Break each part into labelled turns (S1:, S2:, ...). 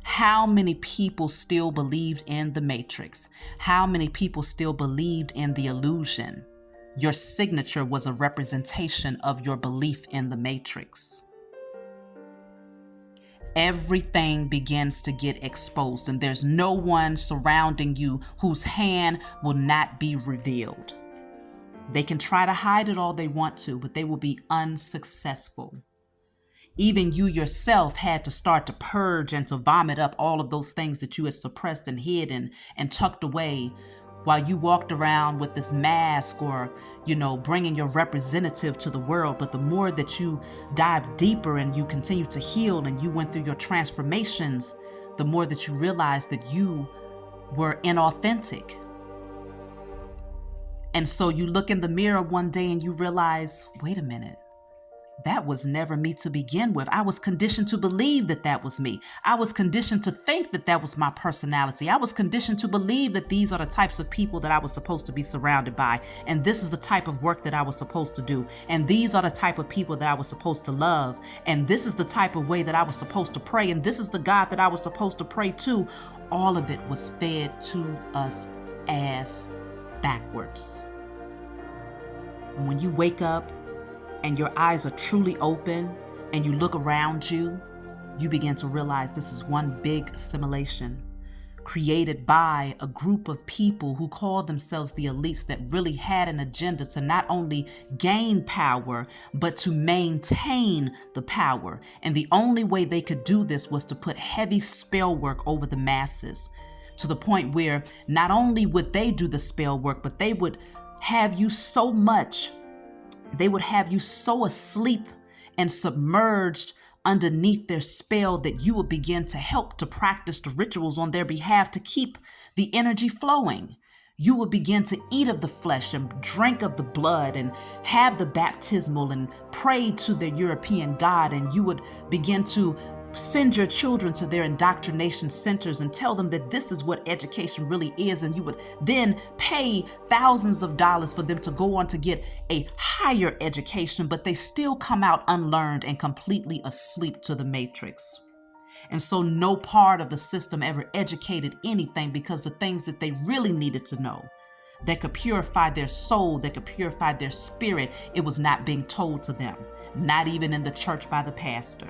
S1: How many people still believed in the matrix? How many people still believed in the illusion? Your signature was a representation of your belief in the matrix. Everything begins to get exposed, and there's no one surrounding you whose hand will not be revealed. They can try to hide it all they want to, but they will be unsuccessful. Even you yourself had to start to purge and to vomit up all of those things that you had suppressed and hid and tucked away while you walked around with this mask or, bringing your representative to the world. But the more that you dive deeper and you continue to heal and you went through your transformations, the more that you realized that you were inauthentic. And so you look in the mirror one day and you realize, wait a minute. That was never me to begin with. I was conditioned to believe that that was me. I was conditioned to think that that was my personality. I was conditioned to believe that these are the types of people that I was supposed to be surrounded by. And this is the type of work that I was supposed to do. And these are the type of people that I was supposed to love. And this is the type of way that I was supposed to pray. And this is the God that I was supposed to pray to. All of it was fed to us ass backwards. And when you wake up, and your eyes are truly open and you look around you, you begin to realize this is one big simulation created by a group of people who call themselves the elites that really had an agenda to not only gain power, but to maintain the power. And the only way they could do this was to put heavy spell work over the masses, to the point where not only would they do the spell work, but they would have you so asleep and submerged underneath their spell that you would begin to help to practice the rituals on their behalf to keep the energy flowing. You would begin to eat of the flesh and drink of the blood and have the baptismal and pray to the European God, and you would begin to send your children to their indoctrination centers and tell them that this is what education really is. And you would then pay thousands of dollars for them to go on to get a higher education, but they still come out unlearned and completely asleep to the matrix. And so no part of the system ever educated anything, because the things that they really needed to know that could purify their soul, that could purify their spirit, it was not being told to them, not even in the church by the pastor.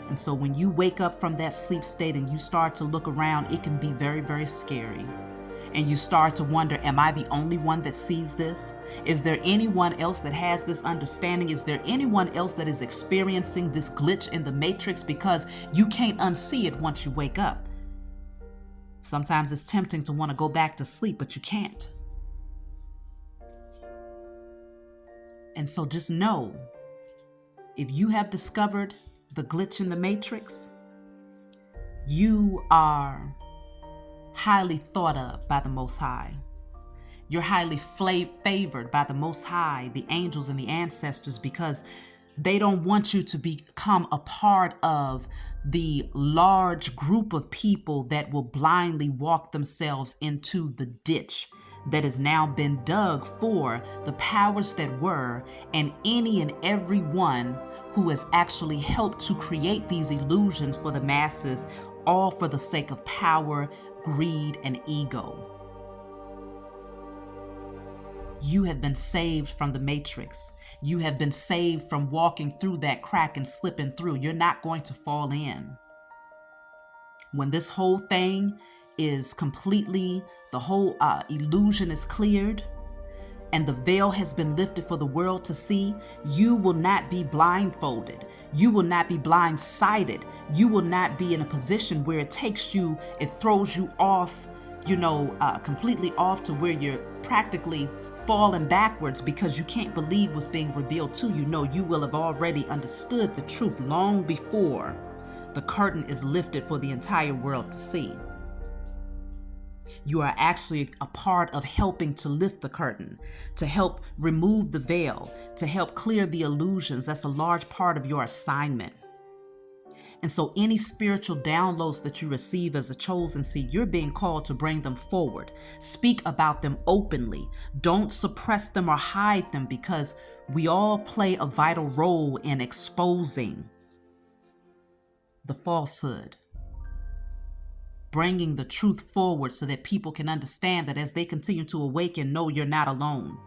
S1: And so when you wake up from that sleep state and you start to look around, it can be very, very scary. And you start to wonder, am I the only one that sees this? Is there anyone else that has this understanding? Is there anyone else that is experiencing this glitch in the matrix? Because you can't unsee it once you wake up. Sometimes it's tempting to want to go back to sleep, but you can't. And so just know, if you have discovered the glitch in the matrix, you are highly thought of by the Most High. You're highly favored by the Most High, the angels and the ancestors, because they don't want you to become a part of the large group of people that will blindly walk themselves into the ditch that has now been dug for the powers that were, and any and every one who has actually helped to create these illusions for the masses, all for the sake of power, greed, and ego. You have been saved from the matrix. You have been saved from walking through that crack and slipping through. You're not going to fall in. When this whole thing is completely, the whole illusion is cleared, and the veil has been lifted for the world to see, you will not be blindfolded. You will not be blindsided. You will not be in a position where it throws you off, completely off to where you're practically falling backwards because you can't believe what's being revealed to you. No, you will have already understood the truth long before the curtain is lifted for the entire world to see. You are actually a part of helping to lift the curtain, to help remove the veil, to help clear the illusions. That's a large part of your assignment. And so any spiritual downloads that you receive as a chosen seed, you're being called to bring them forward. Speak about them openly. Don't suppress them or hide them, because we all play a vital role in exposing the falsehood, bringing the truth forward so that people can understand that as they continue to awaken, no, you're not alone.